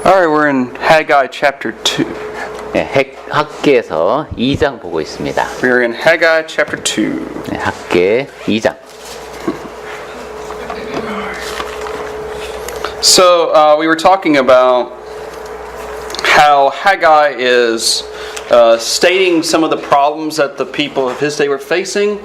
Alright, we're in Haggai chapter 2. 네, 학계에서 2장 보고 있습니다. We're in Haggai chapter 2. 네, 학계 2장. So, we were talking about how Haggai is stating some of the problems that the people of his day were facing,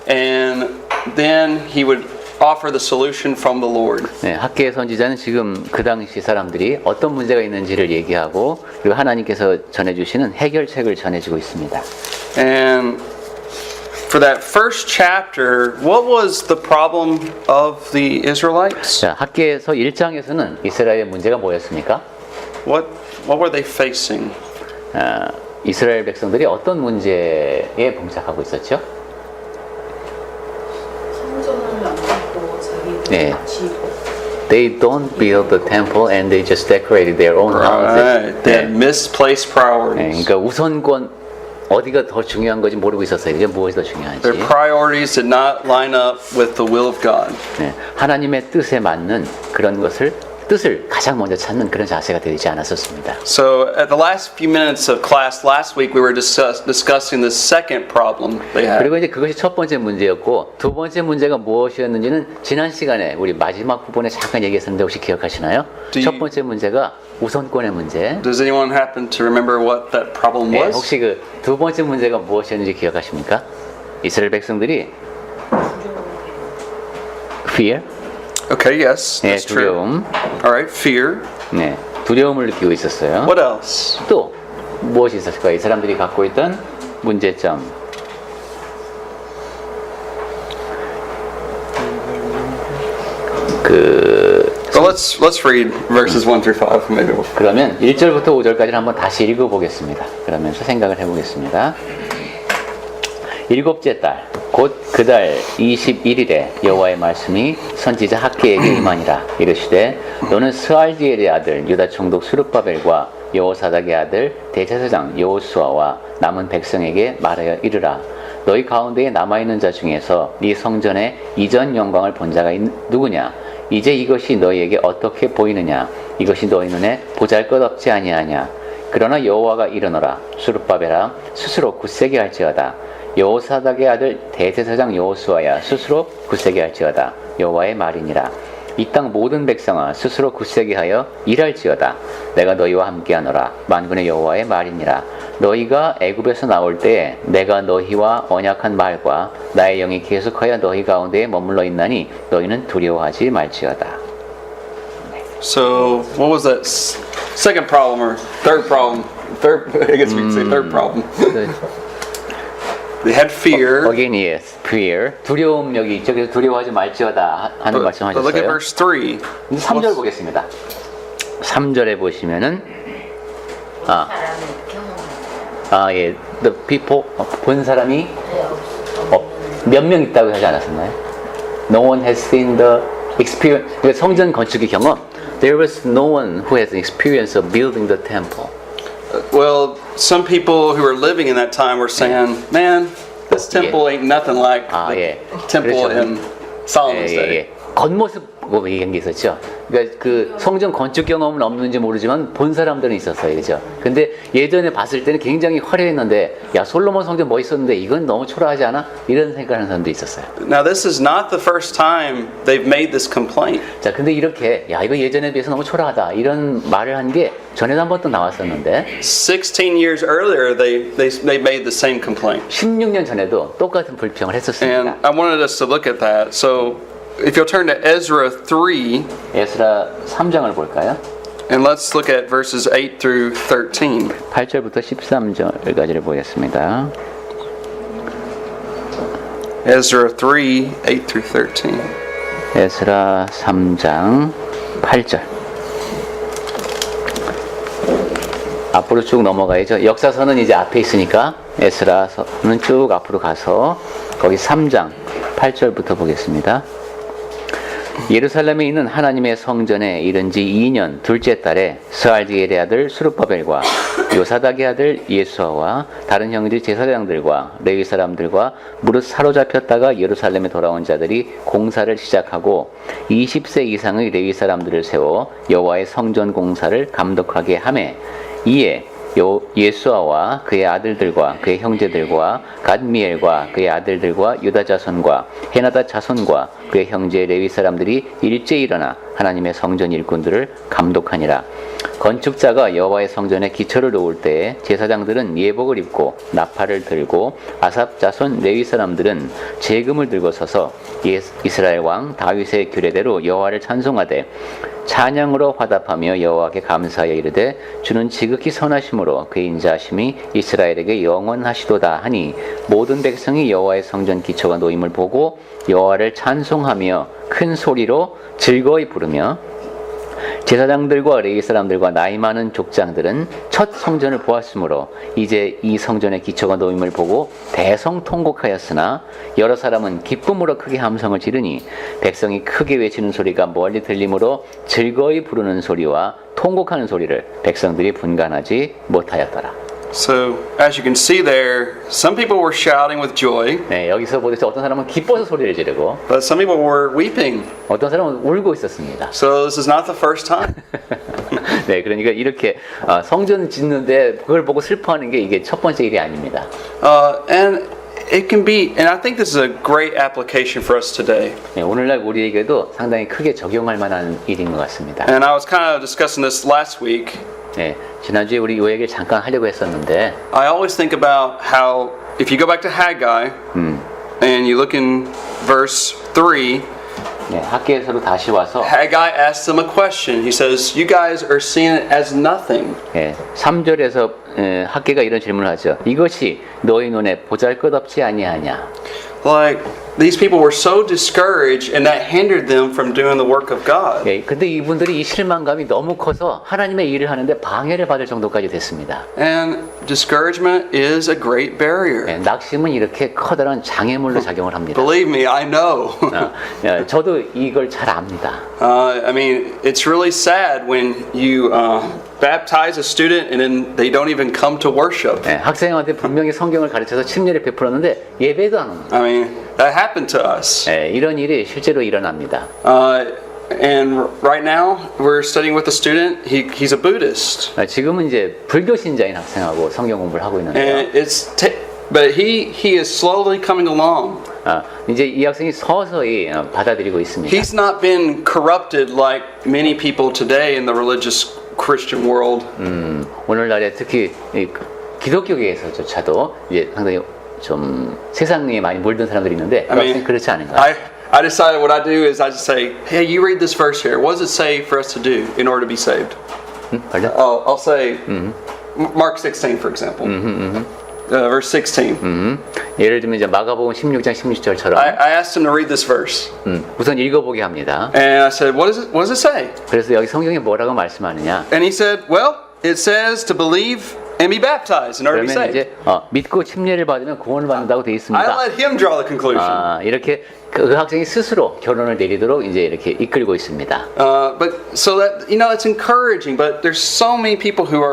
and then he would offer the solution from the Lord. 네, 학계 선지자는 지금 그 당시 사람들이 어떤 문제가 있는지를 얘기하고 그리고 하나님께서 전해주시는 해결책을 전해주고 있습니다. And for that first chapter, what was the problem of the Israelites? 자, 학계에서 1장에서는 이스라엘의 문제가 뭐였습니까? What were they facing? 이스라엘 백성들이 어떤 문제에 봉착하고 있었죠? 성전을 안 짓고 자기들 네. 지고 They don't build the temple and they just decorated their own houses. Right. They had misplaced 네, priorities. 그러니까 우선권 어디가 더 중요한 건지 모르고 있었어요. 이제 무엇이 더 중요한지. Their priorities did not line up with the will of God. 네, 하나님의 뜻에 맞는 그런 뜻을 가장 먼저 찾는 그런 자세가 되지 않았었습니다. So, at the last few minutes of class last week, we were discussing the second problem they had. 그리고 이제 그것이 첫 번째 문제였고 두 번째 문제가 무엇이었는지는 지난 시간에 우리 마지막 부분에 잠깐 얘기했었는데 혹시 기억하시나요? 첫 번째 문제가 우선권의 문제. Does anyone happen to remember what that problem 네, was? 혹시 그 두 번째 문제가 무엇이었는지 기억하십니까? 이스라엘 백성들이 fear, Okay, yes, 네, that's true. 두려움, All right, fear. 네, 두려움을 느끼고 있었어요. What else? 또 무엇이 있었을까요? 이 사람들이 갖고 있던 문제점. So let's read verses 1 through 5 maybe. 그러면 1절부터 5절까지를 한번 다시 읽어보겠습니다. 그러면서 생각을 해보겠습니다. 일곱째 달, 곧 그 달 21일에 여호와의 말씀이 선지자 학계에게 임하니라. 이르시되 너는 스알디엘의 아들 유다 총독 스룹바벨과 여호사닥의 아들 대제사장 여호수아와 남은 백성에게 말하여 이르라. 너희 가운데에 남아있는 자 중에서 네 성전의 이전 영광을 본 자가 누구냐? 이제 이것이 너희에게 어떻게 보이느냐? 이것이 너희 눈에 보잘것없지 아니하냐? 그러나 여호와가 이르노라. 스룹바벨아 스스로 굳세게 할지어다. 여호사닥의 아들 대제사장 여호수아야 스스로 굳세게 할지어다. 여호와의 말이니라. 이 땅 모든 백성아 스스로 굳세게 하여 일할지어다. 내가 너희와 함께하노라. 만군의 여호와의 말이니라. 너희가 애굽에서 나올 때에 내가 너희와 언약한 말과 나의 영이 계속하여 너희 가운데에 머물러 있나니 너희는 두려워하지 말지어다. So, what was that second problem or third problem? I guess we could say third problem. They had fear. Again, yes, fear. 두려움 여기 있죠. 그래서 두려워하지 말지어다 하는 But look at 말씀하셨어요. verse 3. 3절 보겠습니다. 3절에 보시면은 예, the people 본 사람이 몇 명 있다고 하지 않았었나요? No one has seen the experience. 성전 건축의 경험. There was no one who has experience of building the temple. Well, some people who were living in that time were saying, man, this temple ain't nothing like the 예. temple 그렇죠. in Solomon's day. 겉모습 보고 얘기한 게 있었죠. 그러니까 그 성전 건축 경험은 없는지 모르지만 본 사람들은 있었어요, 그죠? 근데 예전에 봤을 때는 굉장히 화려했는데, 야 솔로몬 성전 멋있었는데 이건 너무 초라하지 않아? 이런 생각하는 사람도 있었어요. Now, this is not the first time they've made this complaint. 자, 근데 이렇게 야 이거 예전에 비해서 너무 초라하다 이런 말을 한 게 전에도 한 번 또 나왔었는데, 16 years earlier, they made the same complaint. 16년 전에도 똑같은 불평을 And 했었습니다. I wanted us to look at that. So, if you'll turn to Ezra 3, 에스라 3장을 볼까요? and let's look at verses 8 through 13. 8절부터 13절까지를 보겠습니다. Ezra 3, 8 through 13. 에스라 3장 8절. 앞으로 쭉 넘어가야죠. 역사서는 이제 앞에 있으니까 에스라서는 쭉 앞으로 가서 거기 3장 8절부터 보겠습니다. 예루살렘에 있는 하나님의 성전에 이른 지 2년 둘째 달에 스알디엘의 아들 수르바벨과 요사닥의 아들 예수아와 다른 형제 제사장들과 레위 사람들과 무릇 사로잡혔다가 예루살렘에 돌아온 자들이 공사를 시작하고 20세 이상의 레위 사람들을 세워 여호와의 성전 공사를 감독하게 하매 이에 예수아와 그의 아들들과 그의 형제들과 갓미엘과 그의 아들들과 유다 자손과 헤나다 자손과 그의 형제 레위 사람들이 일제히 일어나 하나님의 성전 일꾼들을 감독하니라. 건축자가 여호와의 성전에 기초를 놓을 때에 제사장들은 예복을 입고 나팔을 들고 아삽 자손 레위 사람들은 제금을 들고 서서 이스라엘 왕 다윗의 규례대로 여호와를 찬송하되 찬양으로 화답하며 여호와께 감사하여 이르되 주는 지극히 선하심으로 그의 인자하심이 이스라엘에게 영원하시도다 하니 모든 백성이 여호와의 성전 기초가 놓임을 보고 여호와를 찬송하며 큰 소리로 즐거이 부르며 제사장들과 레위 사람들과 나이 많은 족장들은 첫 성전을 보았으므로 이제 이 성전의 기초가 놓임을 보고 대성통곡하였으나 여러 사람은 기쁨으로 크게 함성을 지르니 백성이 크게 외치는 소리가 멀리 들리므로 즐거이 부르는 소리와 통곡하는 소리를 백성들이 분간하지 못하였더라. So, as you can see there, some people were shouting with joy, 네, 여기서 보듯이 어떤 사람은 기뻐서 소리를 지르고 but some people were weeping. 어떤 사람은 울고 있었습니다. So, this is not the first time. 네, 그러니까 이렇게 성전 짓는데 그걸 보고 슬퍼하는 게 이게 첫 번째 일이 아닙니다. And it can be, and I think this is a great application for us today. 네, 오늘날 우리에게도 상당히 크게 적용할 만한 일인 것 같습니다. And I was kind of discussing this last week. 네, 지난주에 우리 이 얘기를 잠깐 하려고 했었는데 I always think about how, if you go back to Haggai, and you look in verse 3, 네, 학계에서도 다시 와서 Haggai asks them a question. He says, you guys are seeing it as nothing. 네, 3절에서 학계가 이런 질문을 하죠. 이것이 너희 눈에 보잘것없지 아니하냐. Like, these people were so discouraged and that hindered them from doing the work of God. 네, 근데 이분들이 이 실망감이 너무 커서 하나님의 일을 하는데 방해를 받을 정도까지 됐습니다. And discouragement is a great barrier. 네, 낙심은 이렇게 커다란 장애물로 작용을 합니다. Believe me, I know. 저도 이걸 잘 압니다. I mean, it's really sad when you baptize a student and then they don't even come to worship. 네, 학생한테 분명히 성경을 가르쳐서 침례를 베풀었는데 예배도 안 옵니다. I mean, that happened to us. 네, 이런 일이 실제로 일어납니다. And right now, we're studying with a student. He's a Buddhist. 지금은 이제 불교 신자인 학생하고 성경 공부를 하고 있는데요. And but he is slowly coming along. 이제 이 학생이 서서히 받아들이고 있습니다. He's not been corrupted like many people today in the religious Christian world. 오늘날에 특히 이 기독교계에서조차도 이제 상당히 좀 세상에 많이 물든 사람들이 있는데 그 학생이 그렇지 않은가? I decided what I do is I just say, hey, you read this verse here. What does it say for us to do in order to be saved? 벌려? I'll say Mark 16, for example. Verse 16. 예를 들면 이제 마가복음 16장 16절처럼 I asked him to read this verse. 우선 읽어보게 합니다. And I said, what does it say? 그래서 여기 성경에 뭐라고 말씀하느냐? And he said, well, it says to believe and be baptized in order to be 그러면 saved. 이제 믿고 침례를 받으면 구원을 받는다고 되어 I 있습니다. let him draw the conclusion. 이렇게 그 학생이 스스로 결론을 내리도록 이제 이렇게 이끌고 있습니다. But so that it's encouraging. But there's so many people who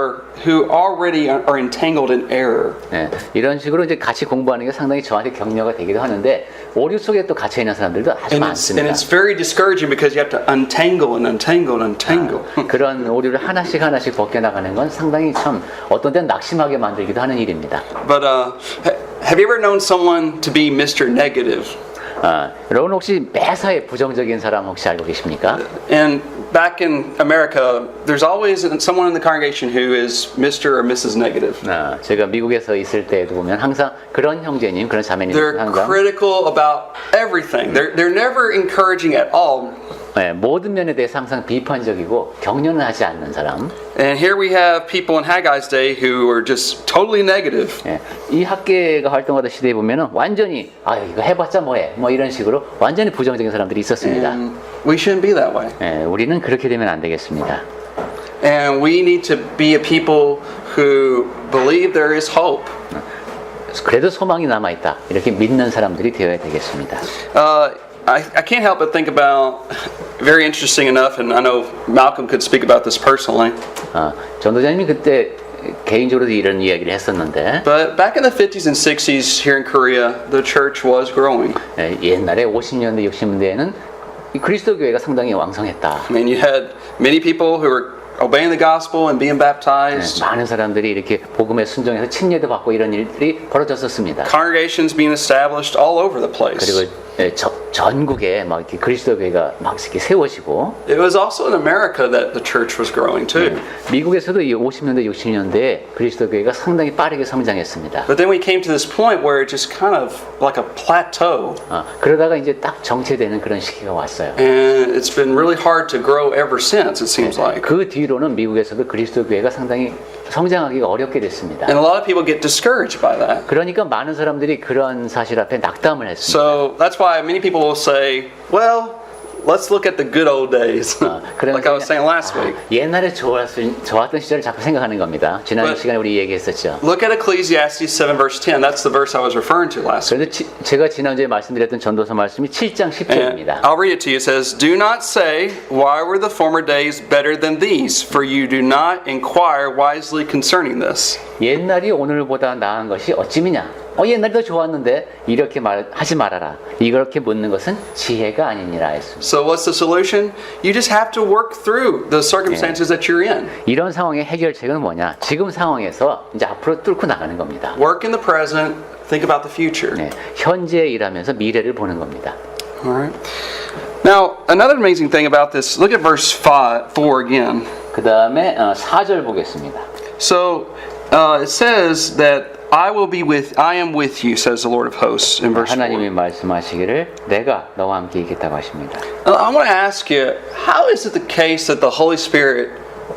already are entangled in error. 네, 이런 식으로 이제 같이 공부하는 게 상당히 저한테 격려가 되기도 하는데 오류 속에 또 갇혀 있는 사람들도 아주 And 많습니다. it's very discouraging because you have to untangle and untangle and untangle. 그런 오류를 하나씩 벗겨나가는 건 상당히 참 어떤 때는 낙심하게 만들기도 하는 일입니다. But have you ever known someone to be Mr. Negative? 여러분 혹시 매사에 부정적인 사람 혹시 알고 계십니까? And back in America, there's always someone in the congregation who is Mr. or Mrs. Negative. 제가 미국에서 있을 때에도 보면 항상 그런 형제님, 그런 자매님 They're 항상 critical about everything. They're never encouraging at all. 모든 면에 대해서 항상 비판적이고 격려는 하지 않는 사람. And here we have people in Haggai's day who are just totally negative. 이 학계가 활동하던 시대에 보면은 완전히 이거 해봤자 뭐해 뭐 이런 식으로 완전히 부정적인 사람들이 있었습니다. And we shouldn't be that way. 우리는 그렇게 되면 안 되겠습니다. And we need to be a people who believe there is hope. 그래도 소망이 남아 있다 이렇게 믿는 사람들이 되어야 되겠습니다. I can't help but think about very interesting enough, and I know Malcolm could speak about this personally. 전도자님이 그때 개인적으로도 이런 이야기를 했었는데 But back in the 50s and 60s here in Korea, the church was growing. 옛날에 50년대 60년대에는 이 그리스도 교회가 상당히 왕성했다. I mean, you had many people who were obeying the gospel and being baptized. 많은 사람들이 이렇게 복음에 순종해서 침례도 받고 이런 일들이 벌어졌었습니다. Congregations being established all over the place. 그리고 전국에 막 이렇게 그리스도 교회가 막 이렇게 세워지고 It was also in America that the church was growing too. 미국에서도 이 50년대 60년대에 그리스도 교회가 상당히 빠르게 성장했습니다. But then we came to this point where it just kind of like a plateau. 그러다가 이제 딱 정체되는 그런 시기가 왔어요. And it's been really hard to grow ever since, it seems like. 그 뒤로는 미국에서도 그리스도 교회가 상당히 성장하기가 어렵게 됐습니다. And a lot of people get discouraged by that. 그러니까 많은 사람들이 그런 사실 앞에 낙담을 했습니다. So that's why many people will say, well, let's look at the good old days. Like I was saying last week. 옛날에 좋았던 시절을 자꾸 생각하는 겁니다. 지난 But- 시간에 우리 얘기했었죠. Look at Ecclesiastes 7 verse 10. That's the verse I was referring to last week. 그런데 제가 지난주에 말씀드렸던 전도서 말씀이 7장 And 10절입니다. I'll read it to you. It says, Do not say, why were the former days better than these? For you do not inquire wisely concerning this. 옛날이 오늘보다 나은 것이 어찌미냐? 옛날이 더 좋았는데 이렇게 하지 말아라. 이렇게 묻는 것은 지혜가 아니니라 했습니다. So what's the solution? You just have to work through the circumstances that you're in. 이런 상황의 해결책은 뭐냐? 지금 상황에서 이제 앞으로 뚫고 나가는 겁니다. Work in the present, think about the future. 네, 현재에 일하면서 미래를 보는 겁니다. All right. Now, another amazing thing about this, look at verse 4 again. 그 다음에 4절 보겠습니다. So it says that I am with you, says the Lord of hosts in verse 4. 하나님이 말씀하시기를 내가 너와 함께 있겠다고 하십니다. I want to ask you, how is it the case that the Holy Spirit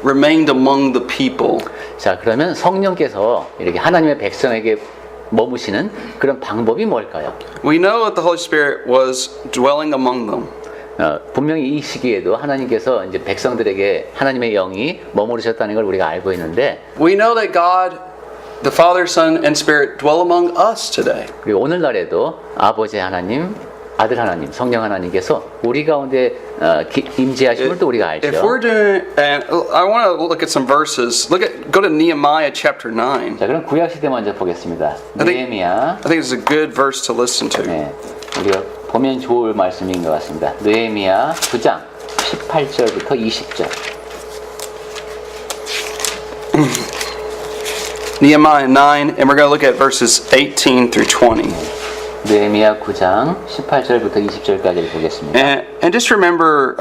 remained among the people? 자, 그러면 성령께서 이렇게 하나님의 백성에게 머무시는 그런 방법이 뭘까요? We know that the Holy Spirit was dwelling among them. 분명히 이 시기에도 하나님께서 이제 백성들에게 하나님의 영이 머무르셨다는 걸 우리가 알고 있는데 We know that God, the Father, Son, and Spirit dwell among us today. 그리고 오늘날에도 아버지 하나님, 아들 하나님, 성령 하나님께서 우리 가운데 임재하심을 또 우리가 If 알죠. we're doing, and I want to look at some verses. Go to Nehemiah chapter 9. 자, 그럼 구약 시대 먼저 보겠습니다. 느헤미야. I think it's a good verse to listen to. 네, 우리가 보면 좋을 말씀인 것 같습니다. 느헤미야 9장 18절부터 20절. Nehemiah 9, and we're going to look at verses 18 through 20. 느헤미야 9장 18절부터 20절까지를 보겠습니다. And just remember,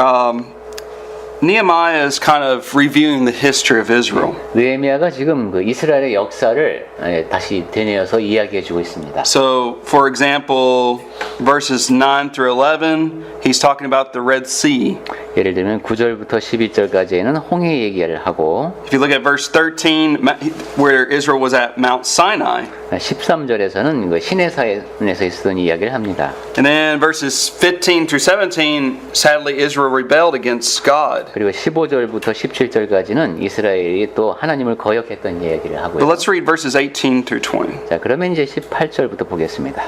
Nehemiah is kind of reviewing the history of Israel. 느헤미야가 지금 그 이스라엘의 역사를 다시 되뇌어서 이야기해주고 있습니다. So, for example, verses 9 through 11, he's talking about the Red Sea. 예를 들면 9절부터 11절까지는 홍해 얘기를 하고 If you look at verse 13, where Israel was at Mount Sinai. 13절에서는 그 시내산에서 있었던 이야기를 합니다. And then verses 15 through 17, sadly, Israel rebelled against God. 그리고 15절부터 17절까지는 이스라엘이 또 하나님을 거역했던 이야기를 But 하고요. let's read verses 18 through 20. 자, 그러면 이제 18절부터 보겠습니다.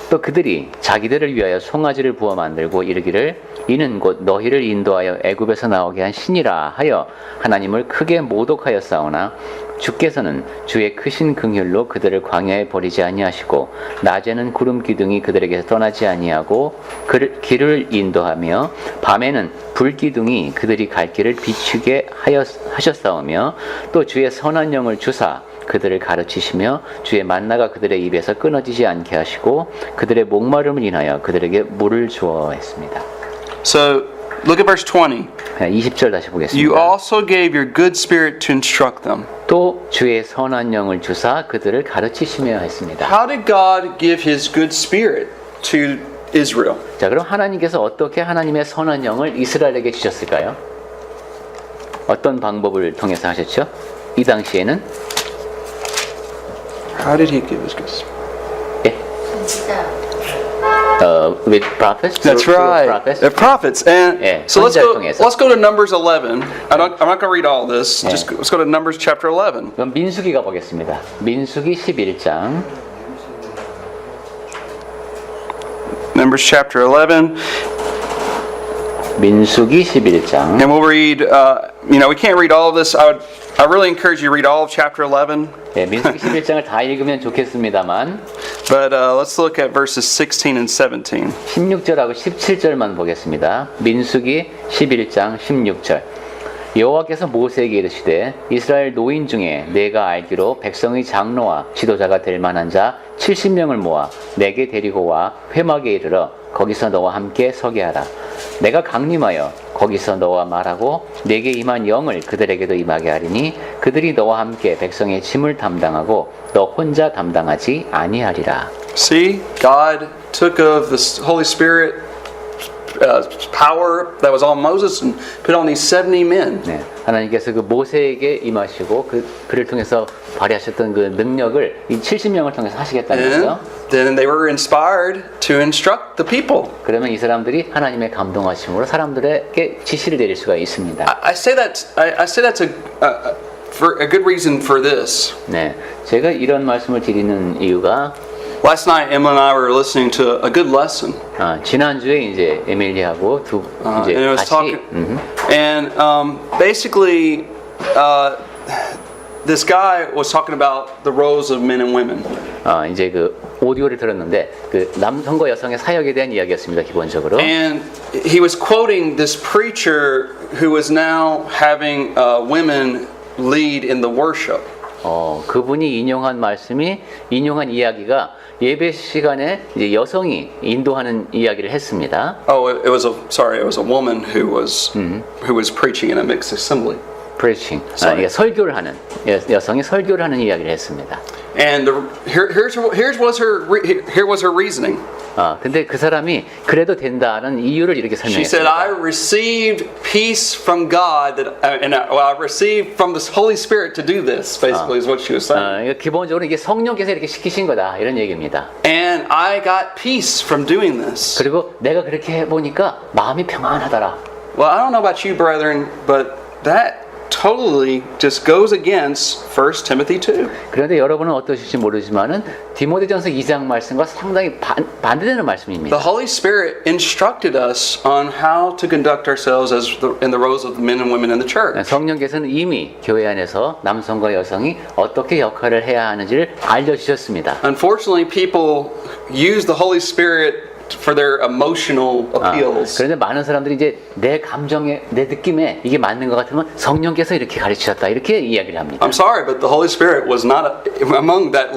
또 그들이 자기들을 위하여 송아지를 부어 만들고 이르기를 이는 곧 너희를 인도하여 애굽에서 나오게 한 신이라 하여 하나님을 크게 모독하였사오나 주께서는 주의 크신 긍휼로 그들을 광야에 버리지 아니하시고 낮에는 구름 기둥이 그들에게서 떠나지 아니하고 길을 인도하며 밤에는 불 기둥이 그들이 갈 길을 비추게 하셨사오며 또 주의 선한 영을 주사 그들을 가르치시며 주의 만나가 그들의 입에서 끊어지지 않게 하시고 그들의 목마름을 인하여 그들에게 물을 주어 했습니다. So, look at verse 20. 20절 다시 You 보겠습니다. also gave your good spirit to instruct them. 또 주의 선한 영을 주사 그들을 가르치시며 했습니다. How did God give his good spirit to Israel? 자, 그럼 하나님께서 어떻게 하나님의 선한 영을 이스라엘에게 주셨을까요? 어떤 방법을 통해서 하셨죠? 이 당시에는 How did he give his good spirit? with prophets. That's through right. prophets. The prophets. And Yeah, so let's 선지자를 통해서. go to Numbers 11. I'm not going to read all this. Yeah. Just let's go to Numbers chapter 11. 그럼 민수기가 보겠습니다. 민수기 11장. Numbers chapter 11. 민수기 11장. And we'll read, we can't read all of this. I really encourage you to read all of chapter 11. 네, 민수기 11장을 다 읽으면 좋겠습니다만 But let's look at verses 16 and 17. 16절하고 17절만 보겠습니다. 민수기 11장 16절. 여호와께서 모세에게 이르시되 이스라엘 노인 중에 내가 알기로 백성의 장로와 지도자가 될 만한 자 70명을 모아 내게 데리고 와 회막에 이르러 거기서 너와 함께 서게 하라. 내가 강림하여 거기서 너와 말하고 내게 임한 영을 그들에게도 임하게 하리니 그들이 너와 함께 백성의 짐을 담당하고 너 혼자 담당하지 아니하리라. See, God took of the Holy Spirit power that was on Moses and put on these 70 men. 네, 하나님께서 그 모세에게 임하시고 그를 통해서 발휘하셨던 그 능력을 이 70명을 통해서 하시겠다는 And 거죠. then they were inspired to instruct the people. 그러면 이 사람들이 하나님의 감동하심으로 사람들에게 지시를 내릴 수가 있습니다. I say that's for a good reason for this. 네, 제가 이런 말씀을 드리는 이유가 Last night, Emma and I were listening to a good lesson. 지난주에 이제 에밀리하고 이제 And it was 같이 talking, and basically, this guy was talking about the roles of men and women. 이제 그 오디오를 들었는데 그 남성과 여성의 사역에 대한 이야기였습니다. 기본적으로. And he was quoting this preacher who was now having women lead in the worship. 그분이 인용한 이야기가 예배 시간에 이제 여성이 인도하는 이야기를 했습니다. It was a woman who was preaching in a mixed assembly. preaching. 설교를 하는 여성이 설교를 하는 이야기를 했습니다. And here was her reasoning. 근데 그 사람이 그래도 된다는 이유를 이렇게 She said, "I 설명했습니다. received peace from God I received from the Holy Spirit to do this." Basically, is what she was saying. 기본적으로 이게 성령께서 이렇게 시키신 거다 이런 얘기입니다. And I got peace from doing this. 그리고 내가 그렇게 해보니까 마음이 평안하더라. Well, I don't know about you, brethren, but that totally just goes against 1 Timothy 2. 그런데 여러분은 어떠실지 모르지만은 디모데전서 2장 말씀과 상당히 반대되는 말씀입니다. The Holy Spirit instructed us on how to conduct ourselves in the roles of the men and women in the church. 성령께서는 이미 교회 안에서 남성과 여성이 어떻게 역할을 해야 하는지를 알려주셨습니다. Unfortunately, people use the Holy Spirit for their emotional appeals. 그런데 많은 사람들이 이제 내 감정에, 내 느낌에 이게 맞는 것 같으면 성령께서 이렇게 가르치셨다 이렇게 이야기를 합니다. I'm sorry, but the Holy Spirit was not among that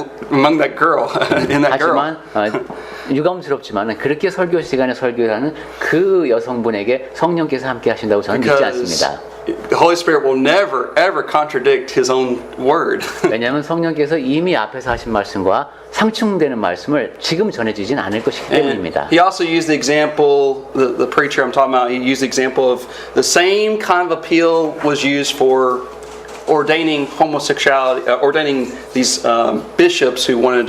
girl in that girl. 하지만 유감스럽지만 그렇게 설교 시간에 설교하는 그 여성분에게 성령께서 함께 하신다고 저는 믿지 않습니다. The Holy Spirit will never ever contradict His own word. 왜냐하면 성령께서 이미 앞에서 하신 말씀과 상충되는 말씀을 지금 전해주진 않을 것이기 때문입니다. He also used the example, the preacher I'm talking about, he used the example of the same kind of appeal was used for ordaining homosexuality, ordaining these bishops who were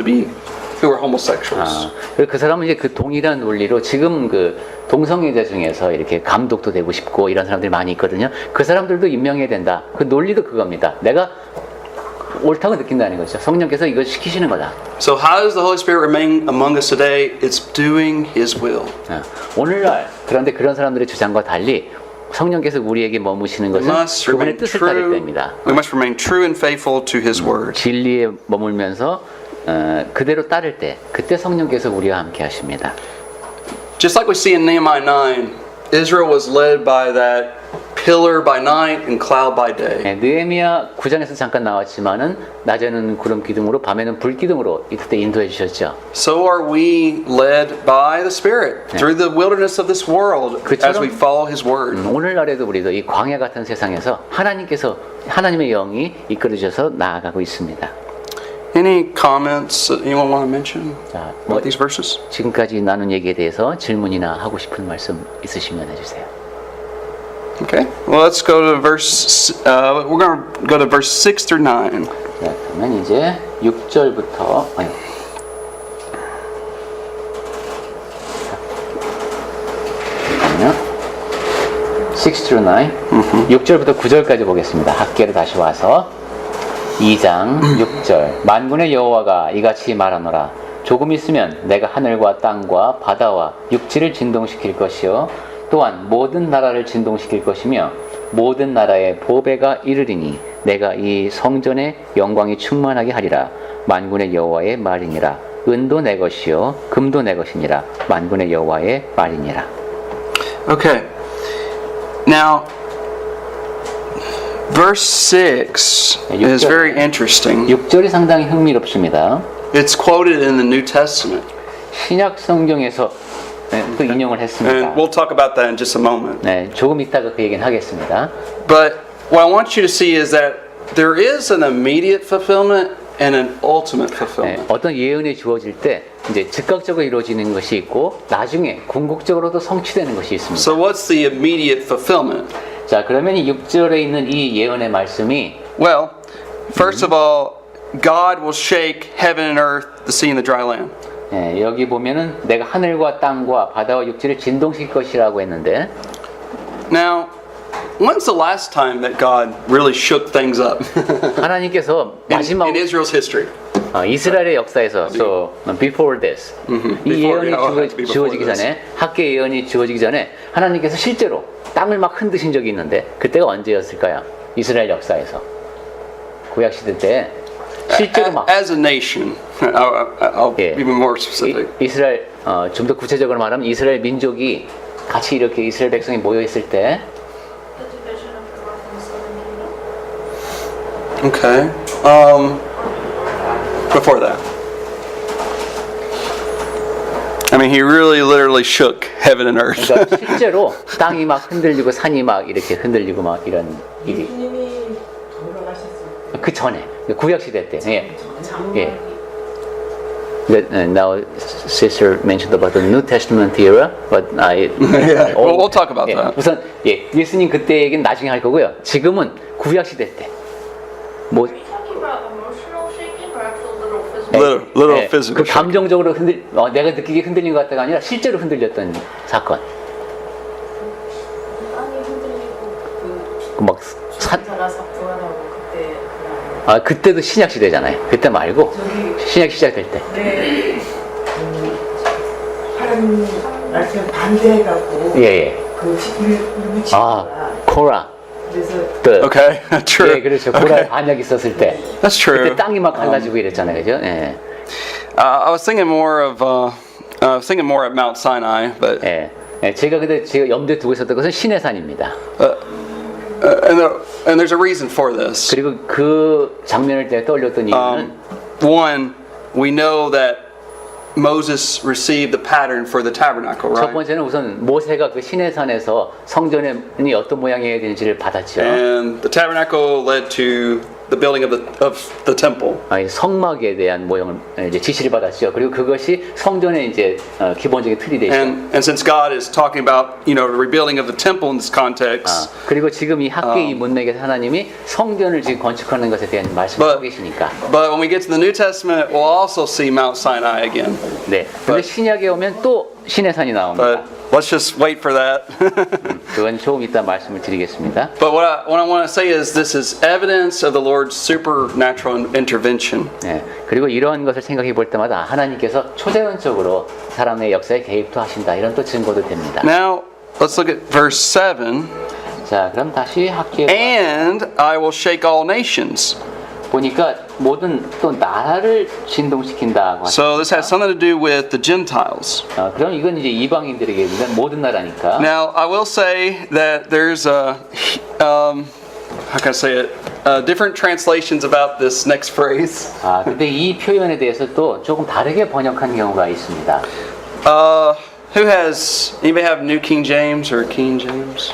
homosexuals. 그 사람은 이제 그 동일한 논리로 지금 그 동성애자 중에서 이렇게 감독도 되고 싶고 이런 사람들이 많이 있거든요. 그 사람들도 임명해야 된다. 그 논리도 그겁니다. 내가 옳다고 느낀다는 거죠. 성령께서 이걸 시키시는 거다. So how does the Holy Spirit remain among us today? It's doing His will. 오늘날 그런데 그런 사람들의 주장과 달리 성령께서 우리에게 머무시는 것은 그분의 뜻을 따를 때입니다. We must remain true and faithful to His word. 진리에 머물면서 그대로 따를 때 그때 성령께서 우리와 함께 하십니다. Just like we see in Nehemiah 9, Israel was led by that pillar by night and cloud by day. 느헤미야 9장에서 잠깐 나왔지만은 낮에는 구름 기둥으로 밤에는 불 기둥으로 이때 인도해 주셨죠. So are we led by the Spirit through the wilderness of this world as we follow His word. 오늘날에도 우리도 이 광야 같은 세상에서 하나님의 영이 이끌어 주셔서 나아가고 있습니다. Any comments that anyone want to mention 자, about these verses? 지금까지 나눈 얘기에 대해서 질문이나 하고 싶은 말씀 있으시면 해주세요. Okay. Well, let's go to verse. We're going to go to verse 6 through 9. 자, 그러면 이제 6절부터 6 through 9. 6절부터 9절까지 보겠습니다. 학계로 다시 와서 2장 6절. 만군의 여호와가 이같이 말하노라. 조금 있으면 내가 하늘과 땅과 바다와 육지를 진동시킬 것이요 또한 모든 나라를 진동시킬 것이며 모든 나라의 보배가 이르리니 내가 이 성전의 영광이 충만하게 하리라. 만군의 여호와의 말이니라. 은도 내 것이요 금도 내 것이니라. 만군의 여호와의 말이니라. Okay. Now, verse 6 is very interesting. 6절이 상당히 흥미롭습니다. It's quoted in the New Testament. 신약 성경에서 또 인용을 했습니다. And we'll talk about that in just a moment. 네, 조금 이따가 그 얘기는 하겠습니다. But what I want you to see is that there is an immediate fulfillment and an ultimate 네, fulfillment. 어떤 예언이 주어질 때 이제 즉각적으로 이루어지는 것이 있고 나중에 궁극적으로도 성취되는 것이 있습니다. So what's the immediate fulfillment? 자, 그러면 이 6절에 있는 이 예언의 말씀이 Well, first of all, God will shake heaven and earth, the sea and the dry land. 예, 여기 보면은 내가 하늘과 땅과 바다와 육지를 진동시킬 것이라고 했는데 Now, when's the last time that God really shook things up 하나님께서 in 마지막 Israel's history? 이스라엘의 역사에서 so before this 이 Before, 예언이 yeah, before 주어지기 this. 전에 학계 예언이 주어지기 전에 하나님께서 실제로 땅을 막 흔드신 적이 있는데 그때가 언제였을까요? 이스라엘 역사에서 구약 시대 때 실제로 막 As a nation, I'll 예, be more specific. 이스라엘 좀 더 구체적으로 말하면 이스라엘 민족이 같이 이렇게 이스라엘 백성이 모여 있을 때 The division of the north and southern kingdom. Okay. Before that. I mean, he really literally shook heaven and earth. 그러니까 실제로 땅이 막 흔들리고 산이 막 이렇게 흔들리고 막 이런 일이 예수님이 돌아가셨을 그 전에 구약 시대 때. 예. 장막이 예. Now, sister mentioned about the New Testament era, but I. Yeah, we'll talk about 예, that. 우선 예수님 그때 얘기는 나중에 할 거고요. 지금은 구약 시대 때. 뭐 Are you talking about emotional shaking or actual literal physical? Little 예, physical. 그 감정적으로 내가 느끼기 흔들린 것 같다가 아니라 실제로 흔들렸던 사건. 땅이 흔들리고 막 자가 부활하고 그때 그때도 신약 시대잖아요. 그때 말고 신약 시작될 때. 때 하나님 말씀 반대해갖고 예. 그 일부 친구가 코라. 그래서 Okay, true. 예, 그렇죠. 코라 반역 있었을 때. That's true. 그때 땅이 막 갈라지고 이랬잖아요, 그죠? 예. I was thinking more of Mount Sinai, but 예. 예, 제가 염두에 두고 있었던 것은 시내산입니다. and there's a reason for this. 그리고 그 장면을 제가 떠올렸던 이유는 One, we know that Moses received the pattern for the tabernacle, 첫 right? 번째는 우선 모세가 그 시내산에서 성전이 어떤 모양이어야 되는지를 받았죠. And the tabernacle led to the building of the temple. 이 성막에 대한 모형을 이제 지시를 받았죠. 그리고 그것이 성전의 이제 기본적인 틀이 되죠. And since God is talking about, the rebuilding of the temple in this context, 그리고 지금 이 학계 이 문맥에서 하나님이 성전을 지금 건축하는 것에 대한 말씀을 하고 계시니까. but when we get to the New Testament, we'll also see Mount Sinai again. 네. 근데 신약에 오면 또 시내산이 나옵니다. But let's just wait for that. 그건 조금 이따 말씀을 드리겠습니다. But what I want to say is this is evidence of the Lord's supernatural intervention. 네. 그리고 이러한 것을 생각해 볼 때마다 하나님께서 초자연적으로 사람의 역사에 개입도 하신다. 이런 또 증거도 됩니다. Now, let's look at verse 7. 자, 그럼 다시 학계 And I will shake all nations. 보니까 모든 또 나라를 진동시킨다고 하죠. So this has something to do with the Gentiles. 그럼 이건 이제 이방인들에게 모든 나라니까. Now, I will say that there's how can I say it? Different translations about this next phrase. 근데 이 표현에 대해서 또 조금 다르게 번역한 경우가 있습니다. Anybody have New King James or King James?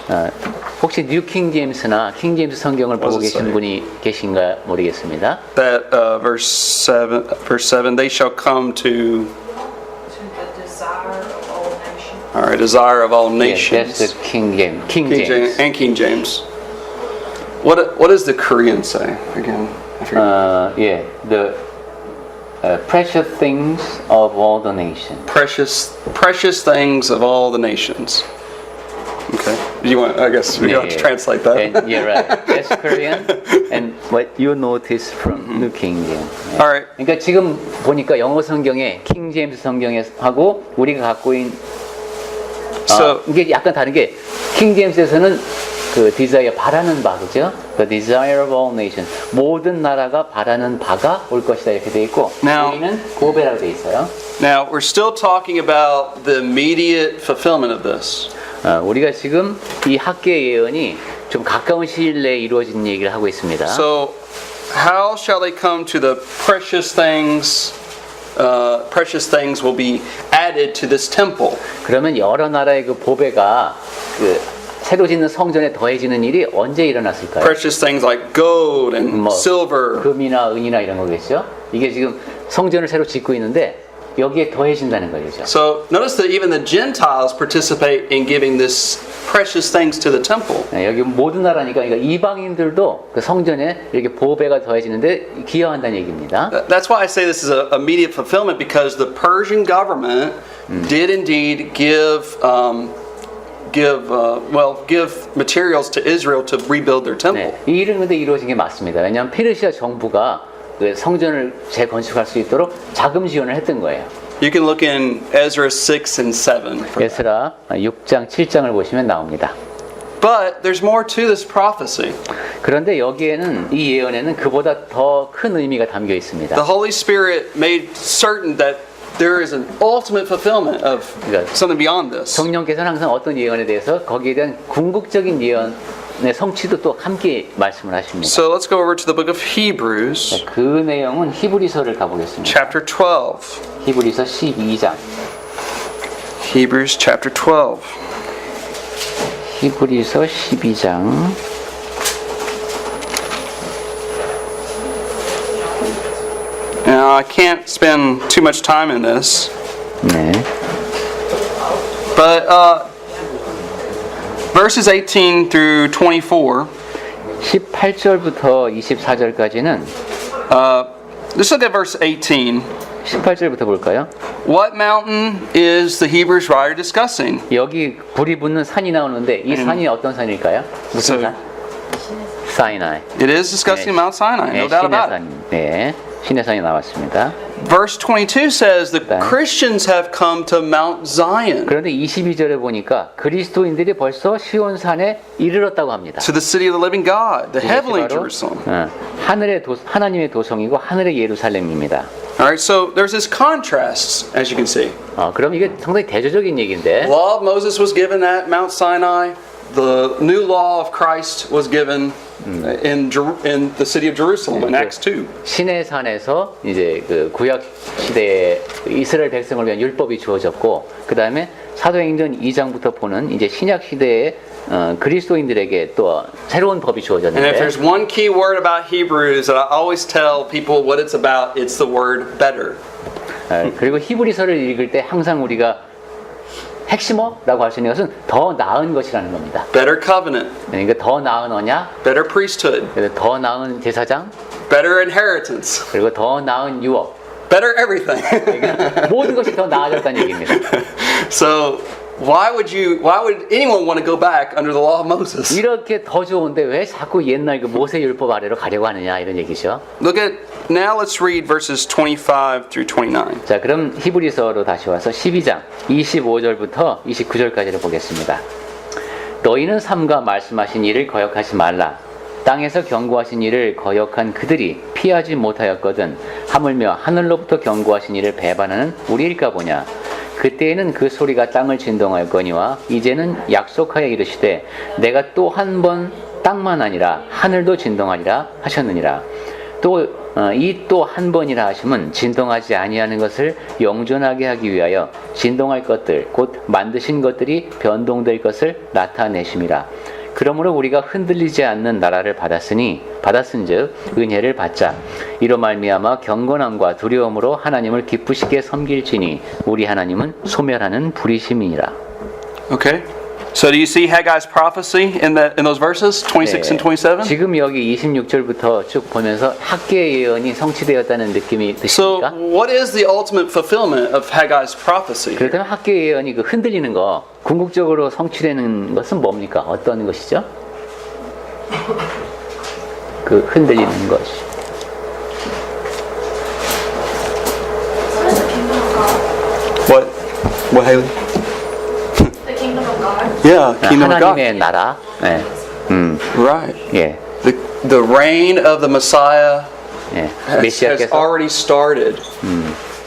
혹시 뉴 킹 제임스나 킹 제임스 성경을 보고 What does it 계신 say? 분이 계신가 모르겠습니다. That verse 7, they shall come to, to the desire of all nations. all right, desire of all Yes, that's nations. the king James. King King James. James and King James. What does the Korean say again? I forget. 예, the precious things of all the nations. Precious things of all the nations. Okay. You want? I guess we have to translate that. And, yeah, right. That's Korean. And what you notice from New King James. 예. All right. 그러니까 지금 보니까 영어 성경에 킹 제임스 성경에 하고 우리가 갖고 있는 So- 이게 약간 다른 게 킹제임스에서는 그 desire 바라는 바 그죠? The desire of all nations 모든 나라가 바라는 바가 올 것이다 이렇게 돼 있고 Now- 여기는 고베라고 돼 있어요. Now, we're still talking about the immediate fulfillment of this. 우리가 지금 이 학계의 예언이 좀 가까운 시일 내에 이루어진 얘기를 하고 있습니다. So, how shall they come to the precious things? Precious things will be added to this temple. 그러면 여러 나라의 그 보배가 그 새로 짓는 성전에 더해지는 일이 언제 일어났을까요? Precious things like gold and 뭐 silver. 금이나 은이나 이런 거겠죠? 이게 지금 성전을 새로 짓고 있는데 여기에 더해진다는 거죠. So, notice that even the Gentiles participate in giving this precious things to the temple. 여기 모든 나라니까 그러니까 이방인들도 그 성전에 이렇게 보배가 더해지는데 기여한다는 얘기입니다. That's why I say this is an immediate fulfillment because the Persian government did indeed give materials to Israel to rebuild their temple. 네, 이 일은 근데 이루어진 게 맞습니다. 왜냐하면 페르시아 정부가 그 성전을 재건축할 수 있도록 자금 지원을 했던 거예요. You can look in Ezra 6 and 7. For that. 에스라 6장, 7장을 보시면 나옵니다. But there's more to this prophecy. 그런데 여기에는 이 예언에는 그보다 더 큰 의미가 담겨 있습니다. The Holy Spirit made certain that there is an ultimate fulfillment of something beyond this. 성령께서는 항상 어떤 예언에 대해서 거기에 대한 궁극적인 예언의 성취도 또 함께 말씀을 하십니다. So let's go over to the book of Hebrews, 그 내용은 히브리서를 가보겠습니다. chapter 12. 히브리서 12장. Hebrews chapter 12. 히브리서 12장. Now, I can't spend too much time in this, 네. but verses 18 through 24, 18절부터 24절까지는 let's look at verse 18. 18절부터 볼까요? What mountain is the Hebrews writer discussing? 여기 불이 붙는 산이 나오는데 이 산이 어떤 산일까요? 무슨 산? 사이나이. It is discussing Mount Sinai, no doubt about it. 네, 신의 산이 나왔습니다. Verse 22 says the Christians have come to Mount Zion, 그런데 22절에 보니까 그리스도인들이 벌써 시온산에 이르렀다고 합니다. to the city of the living God, the heavenly 이것이 바로, Jerusalem. 하나님의 도성이고 하늘의 예루살렘입니다. All right, so there's this contrast, as you can see. 그럼 이게 상당히 대조적인 얘기인데 Law of Moses was given at Mount Sinai. The new law of Christ was given in the city of Jerusalem in Acts 2. 신의 산에서 이제 그 구약 시대에 이스라엘 백성을 위한 율법이 주어졌고 그 다음에 사도행전 2장부터 보는 이제 신약 시대에 그리스도인들에게 또 새로운 법이 And if 주어졌는데 there's one key word about Hebrews that I always tell people what it's about, it's the word better. 그리고 히브리서를 읽을 때 항상 우리가 핵심어라고 할 수 있는 것은 더 나은 것이라는 겁니다. Better covenant, 그러니까 더 나은 언약, better priesthood, 그리고 더 나은 제사장, better inheritance, 그리고 더 나은 유업. better everything. 그러니까 모든 것이 더 나아졌다는 얘기입니다. So why would anyone want to go back under the law of Moses? 이렇게 더 좋은데 왜 자꾸 옛날 그 모세 율법 아래로 가려고 하느냐 이런 얘기죠. Look at now. Let's read verses 25 through 29. 자, 그럼 히브리서로 다시 와서 12장 25절부터 29절까지를 보겠습니다. 너희는 삼가 말씀하신 일을 거역하지 말라. 땅에서 경고하신 일을 거역한 그들이 피하지 못하였거든 하물며 하늘로부터 경고하신 일을 배반하는 우리일까 보냐. 그때에는 그 소리가 땅을 진동하였거니와 이제는 약속하여 이르시되 내가 또 한 번 땅만 아니라 하늘도 진동하리라 하셨느니라. 또 이 또 한 번이라 하심은 진동하지 아니하는 것을 영존하게 하기 위하여 진동할 것들 곧 만드신 것들이 변동될 것을 나타내심이라. 그러므로 우리가 흔들리지 않는 나라를 받았은즉 은혜를 받자. 이로 말미암아 경건함과 두려움으로 하나님을 기쁘시게 섬길지니 우리 하나님은 소멸하는 불이심이니라. Okay. So do you see Haggai's prophecy in those verses 26 and 27? 지금 여기 26절부터 쭉 보면서 학계의 예언이 성취되었다는 느낌이 So 드십니까? what is the ultimate fulfillment of Haggai's prophecy? 그렇다면 학계의 예언이 그 흔들리는 거 궁극적으로 성취되는 것은 뭡니까? 어떤 것이죠? 그 흔들리는 것이. What, Haley? The kingdom Yeah, kingdom of God. 하나님의 나라. 예. Right. 예. The reign of the Messiah 예. has 메시아께서 already started.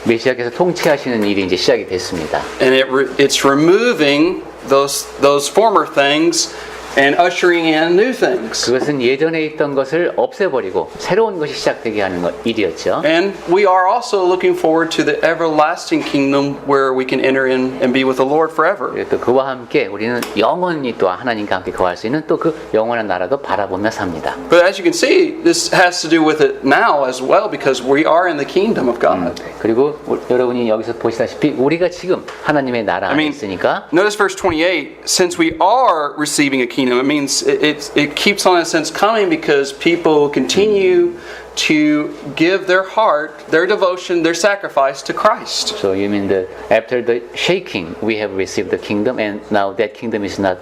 메시아께서 통치하시는 일이 이제 시작이 됐습니다. And it's removing those former things and ushering in new things. 그것은 예전에 있던 것을 없애버리고 새로운 것이 시작되게 하는 일이었죠. And we are also looking forward to the everlasting kingdom where we can enter in and be with the Lord forever. 그리고 또 그와 함께 우리는 영원히 또 하나님과 함께 거할 수 있는 또 그 영원한 나라도 바라보며 삽니다. But as you can see, this has to do with it now as well because we are in the kingdom of God. 그리고 여러분이 여기서 보시다시피 우리가 지금 하나님의 나라 I 안에 mean, 있으니까 notice verse 28, since we are receiving a kingdom, it means it keeps on in a sense coming because people continue to give their heart, their devotion, their sacrifice to Christ. So you mean that after the shaking we have received the kingdom and now that kingdom is not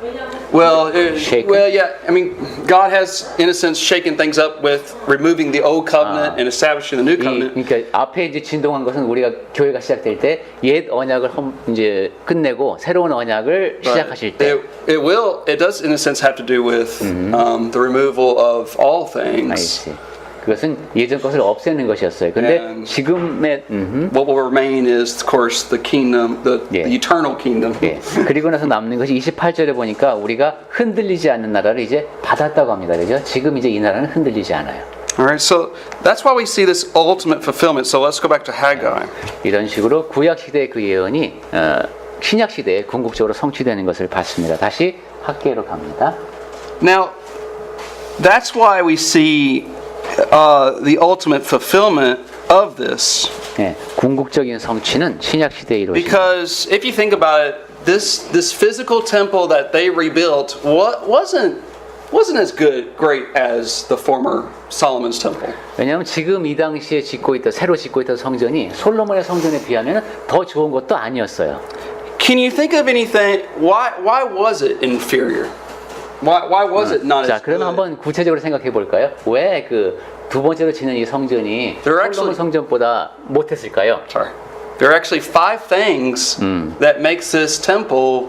Well, Shaken? yeah. I mean, God has, in a sense, shaken things up with removing the old covenant and establishing the new covenant. 그러니까 앞에 이제 진동한 것은 우리가 교회가 시작될 때 옛 언약을 이제 끝내고 새로운 언약을 시작하실 때 It does, in a sense, have to do with the removal of all things. 알지. 그것은 예전 것을 없애는 것이었어요. 근데 And 지금의 What will remain is, of course, the kingdom, the eternal kingdom. 예. 그리고 나서 남는 것이 28절에 보니까 우리가 흔들리지 않는 나라를 이제 받았다고 합니다. 그죠? 지금 이제 이 나라는 흔들리지 않아요. All right, so that's why we see this ultimate fulfillment. So let's go back to Haggai. 이런 식으로 구약 시대의 그 예언이 신약 시대에 궁극적으로 성취되는 것을 봤습니다. 다시 학계로 갑니다. Now, that's why we see the ultimate fulfillment of this. 예. 궁극적인 성취는 신약 시대에 이루어집니다. Because if you think about it, this physical temple that they rebuilt wasn't as great as the former Solomon's temple. 왜냐하면 지금 이 당시에 새로 짓고 있던 성전이 솔로몬의 성전에 비하면 더 좋은 것도 아니었어요. Can you think of anything? Why was it inferior? Why was it not 자, as 그럼 good? 한번 구체적으로 생각해 볼까요? 왜 그 두 번째로 짓는 이 성전이 솔로몬 성전보다 못했을까요? Sorry. There are actually 5 things that makes this temple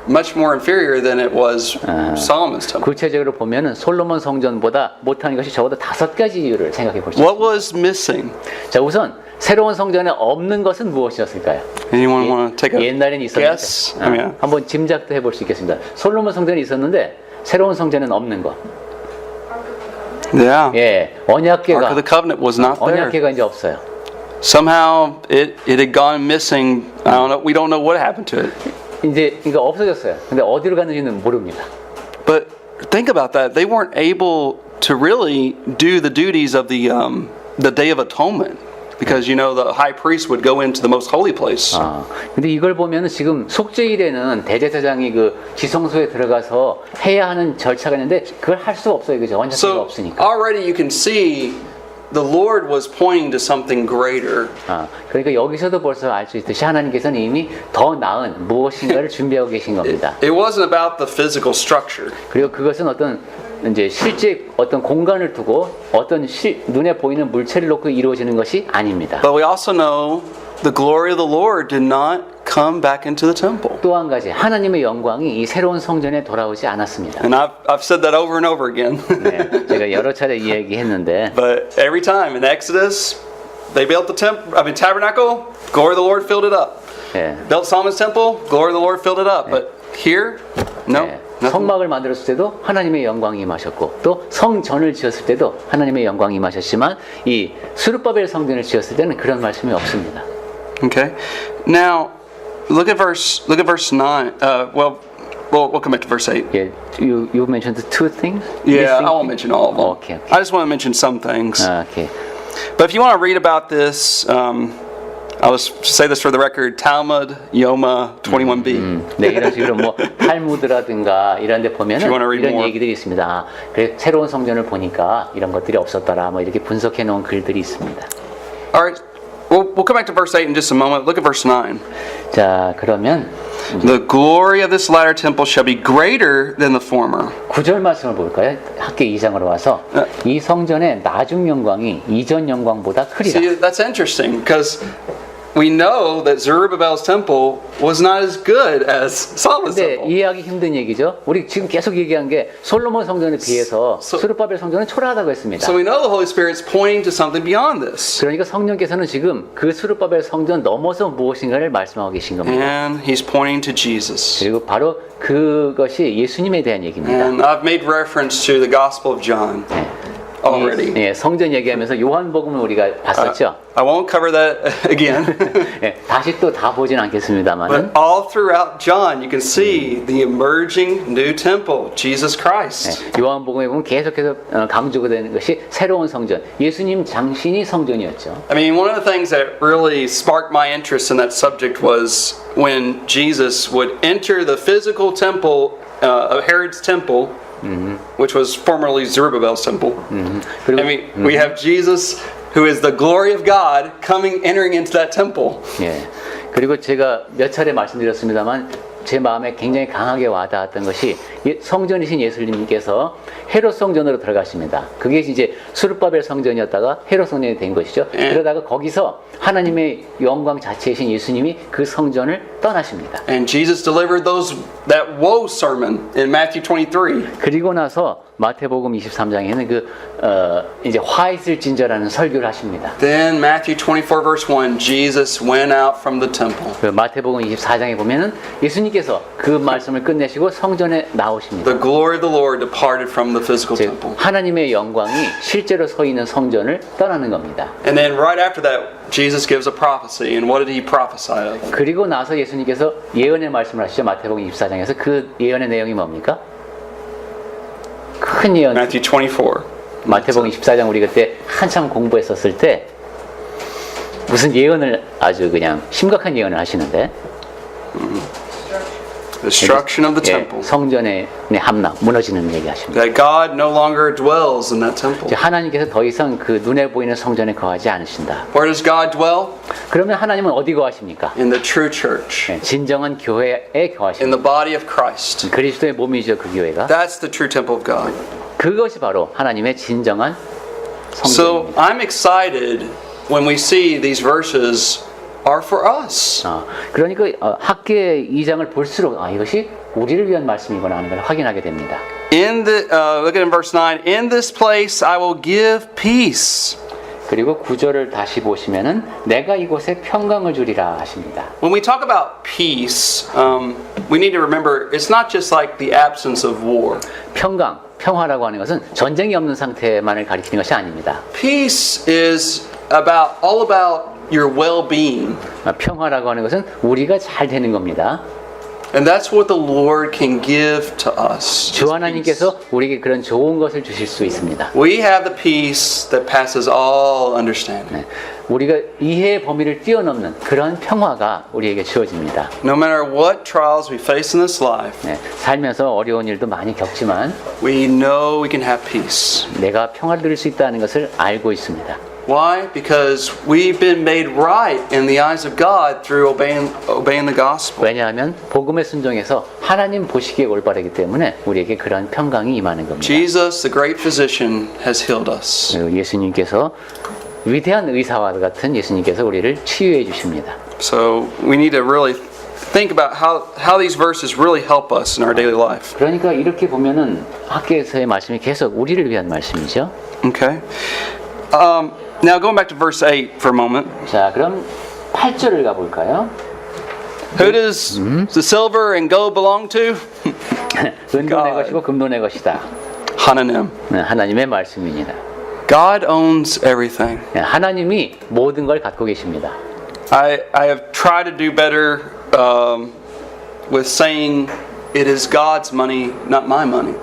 much more inferior than it was Solomon's temple. 구체적으로 보면은 솔로몬 성전보다 못한 것이 적어도 5가지 이유를 생각해 볼 수 What 있습니다. was missing? 자, 우선 새로운 성전에 없는 것은 무엇이었을까요? Anyone want to take a 옛날엔 있었는데 guess? I mean, 한번 짐작도 해볼 수 있겠습니다. 솔로몬 성전이 있었는데 새로운 성전은 없는 것. yeah. 예, Ark of the 언약궤가 Covenant was not there. 언약궤가 이제 없어요. Somehow it had gone missing. I don't know. We don't know what happened to it. 이제 이거 없어졌어요. 근데 어디로 갔는지는 모릅니다. But think about that. They weren't able to really do the duties of the Day of Atonement because the high priest would go into the most holy place. 근데 이걸 보면은 지금 속죄일에는 대제사장이 그 지성소에 들어가서 해야 하는 절차가 있는데 그걸 할 수가 없어요. 그죠? 언약궤가 So 없으니까. already you can see the Lord was pointing to something greater. 그러니까 여기서도 벌써 알 수 있듯이 하나님께서는 이미 더 나은 무엇인가를 준비하고 계신 겁니다. It wasn't about the physical structure. 그리고 그것은 어떤 이제 실제 어떤 공간을 두고 어떤 눈에 보이는 물체를 놓고 이루어지는 것이 아닙니다. But we also know the glory of the Lord did not come back into the temple. 또 한 가지 하나님의 영광이 이 새로운 성전에 돌아오지 않았습니다. And I've said that over and over again. 네, 제가 여러 차례 이야기했는데 But every time in Exodus, they built the tabernacle, glory of the Lord filled it up. 네, Built Solomon's temple, glory of the Lord filled it up. But here, no. 네, nothing. 성막을 만들었을 때도 하나님의 영광이 임하셨고 또 성전을 지었을 때도 하나님의 영광이 임하셨지만 이 스룹바벨 성전을 지었을 때는 그런 말씀이 없습니다. Okay. Now, look at verse 9. We'll come back to verse 8. 예, you mentioned two things. Yeah, I won't mention all of them. Okay. I just want to mention some things. 오케이. But if you want to read about this, I'll just say this for the record: Talmud, Yoma, 21b. 네, 이런 식으로 뭐 탈무드라든가 이런 데 보면은 If you wanna read 이런 more. 얘기들이 있습니다. 그래 새로운 성전을 보니까 이런 것들이 없었더라. 뭐 이렇게 분석해 놓은 글들이 있습니다. All right. We'll come back to verse 8 in just a moment. Look at verse 9. 자, 그러면 The glory of this latter temple shall be greater than the former. 9절 말씀을 볼까요? 학계 2장으로 와서 이 성전의 나중 영광이 이전 영광보다 크리라. See, that's interesting because we know that Zerubbabel's temple was not as good as Solomon's 근데 temple. 이해하기 힘든 얘기죠. 우리 지금 계속 얘기한 게 솔로몬 성전에 비해서 스룹바벨 성전은 초라하다고 했습니다. So we know the Holy Spirit's pointing to something beyond this. 그러니까 성령께서는 지금 그 스룹바벨 성전 넘어서 무엇인가를 말씀하고 계신 겁니다. And he's pointing to Jesus. 그리고 바로 그것이 예수님에 대한 얘기입니다. And I've made reference to the Gospel of John already. 예, 성전 얘기하면서 요한복음을 우리가 봤었죠. I won't cover that again. 예, 다시 또 다 보진 않겠습니다만은 But all throughout John, you can see the emerging new temple, Jesus Christ. 예, 요한복음에 보면 계속해서 강조가 되는 것이 새로운 성전, 예수님 장신이 성전이었죠. I mean, one of the things that really sparked my interest in that subject was when Jesus would enter the physical temple of Herod's temple, which was formerly Zerubbabel's temple. 그리고 I mean, we have Jesus, who is the glory of God, entering into that temple. 예. 그리고 제가 몇 차례 말씀드렸습니다만 제 마음에 굉장히 강하게 와닿았던 것이 성전이신 예수님께서 헤롯 성전으로 들어가십니다. 그게 이제 수르바벨 성전이었다가 헤롯 성전이 된 것이죠. 그러다가 거기서 하나님의 영광 자체이신 예수님이 그 성전을 떠나십니다. And Jesus delivered that woe sermon in Matthew 23. 그리고 나서 마태복음 23장에는 이제 화 있을 진저라는 설교를 하십니다. Then Matthew 24 verse 1, Jesus went out from the temple. 그 마태복음 24장에 보면은 예수님께서 그 말씀을 끝내시고 성전에 나오십니다. The glory of the Lord departed from the physical 즉 temple. 하나님의 영광이 실제로 서 있는 성전을 떠나는 겁니다. And then right after that, Jesus gives a prophecy. And what did he prophesy of? 그리고 나서 예수님께서 예언의 말씀을 하시죠. 마태복음 24장에서 그 예언의 내용이 뭡니까? 큰 예언. Matthew 24. 마태복음 24장 우리 그때 한참 공부했었을 때 무슨 예언을 아주 그냥 심각한 예언을 하시는데 Destruction of the 예, temple. 성전의 함락 무너지는 얘기하십니다. That God no longer dwells in that temple. 하나님께서 더 이상 그 눈에 보이는 성전에 거하지 않으신다. Where does God dwell? 그러면 하나님은 어디 거하십니까? In the true church. 예, 진정한 교회에 In 거하십니다. the body of Christ. 그리스도의 몸이죠, 그 교회가. That's the true temple of God. 그것이 바로 하나님의 진정한 So 성전입니다. I'm excited when we see these verses are for us. 그러니까 학계 2장을 볼수록 이것이 우리를 위한 말씀이구나 하는 걸 확인하게 됩니다. Look at verse 9. In this place I will give peace. 그리고 9절을 다시 보시면은 내가 이곳에 평강을 주리라 하십니다. When we talk about peace, we need to remember it's not just like the absence of war. 평화라고 하는 것은 전쟁이 없는 상태만을 가리키는 것이 아닙니다. Peace is all about your well-being. 평화라고 하는 것은 우리가 잘 되는 겁니다. And that's what the Lord can give to us. 주 하나님께서 우리에게 그런 좋은 것을 주실 수 있습니다. We have the peace that passes all understanding. 우리가 이해의 범위를 뛰어넘는 그런 평화가 우리에게 주어집니다. No matter what trials we face in this life, 살면서 어려운 일도 많이 겪지만 we know we can have peace. 내가 평화를 누릴 수 있다는 것을 알고 있습니다. Why? Because we've been made right in the eyes of God through obeying the gospel. 왜냐하면 복음에 순종해서 하나님 보시기에 올바르기 때문에 우리에게 그런 평강이 임하는 겁니다. Jesus, the great physician, has healed us. 그리고 예수님께서 위대한 의사와 같은 예수님께서 우리를 치유해 주십니다. So we need to really think about how these verses really help us in our daily life. 그러니까 이렇게 보면은 학계에서의 말씀이 계속 우리를 위한 말씀이죠. Okay. Now going back to verse 8 for a moment. 자, 그럼 8절을 가볼까요? Who does the silver and gold belong to? 은도 내 것이고 금도 내 것이다. Hananim. 하나님의 말씀입니다. God owns everything. 하나님이 모든 걸 갖고 계십니다. I have tried to do better with saying it is God's money, not my money.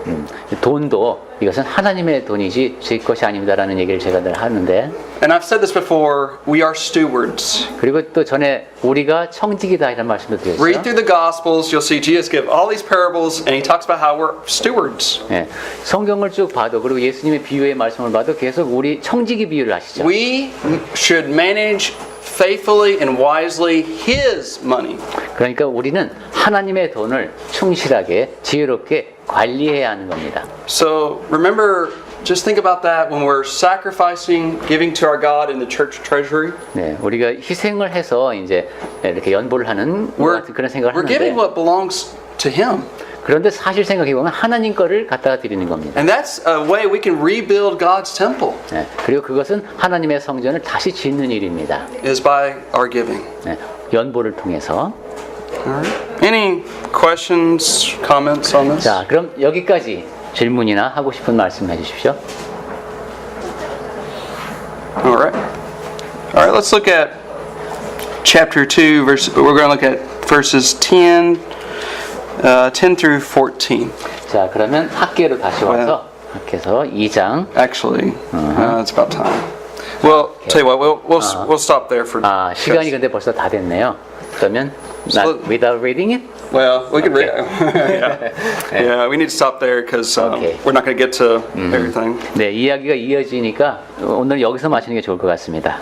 돈도 이것은 하나님의 돈이지 제 것이 아닙니다라는 얘기를 제가 늘 하는데 And I've said this before, we are stewards. 그리고 또 전에 우리가 청직이다 이런 말씀도 드렸죠. Read through the Gospels, you'll see Jesus give all these parables and he talks about how we're stewards. 예, 성경을 쭉 봐도 그리고 예수님의 비유의 말씀을 봐도 계속 우리 청지기 비유를 하시죠. We should manage faithfully and wisely His money. 그러니까 우리는 하나님의 돈을 충실하게 지혜롭게 관리해야 하는 겁니다. So remember just think about that when we're sacrificing, giving to our God in the church treasury. 네, 우리가 희생을 해서 이제 이렇게 연보를 하는 그런 생각을 We're giving 하는데 what belongs to Him. 그런데 사실 생각해 보면 하나님 거를 갖다가 드리는 겁니다. And that's a way we can rebuild God's temple, 네, 그리고 그것은 하나님의 성전을 다시 짓는 일입니다. is by our giving. 네, 연보를 통해서. Alright. Any questions, comments on this? 자, 그럼 여기까지 질문이나 하고 싶은 말씀 해주십시오. Alright. Alright, let's look at chapter 2, we're going to look at verses 10 through 14. 자, 그러면 학계로 다시 와서 학계에서 2장. Actually, it's about time. Well, tell you what, we'll stop there for. 아, 시간이 근데 벌써 다 됐네요. 그러면 not without reading it? Well, we can read. Okay. Yeah, we need to stop there because Okay. we're not going to get to everything. 네, 이야기가 이어지니까 오늘 여기서 마치는 게 좋을 것 같습니다.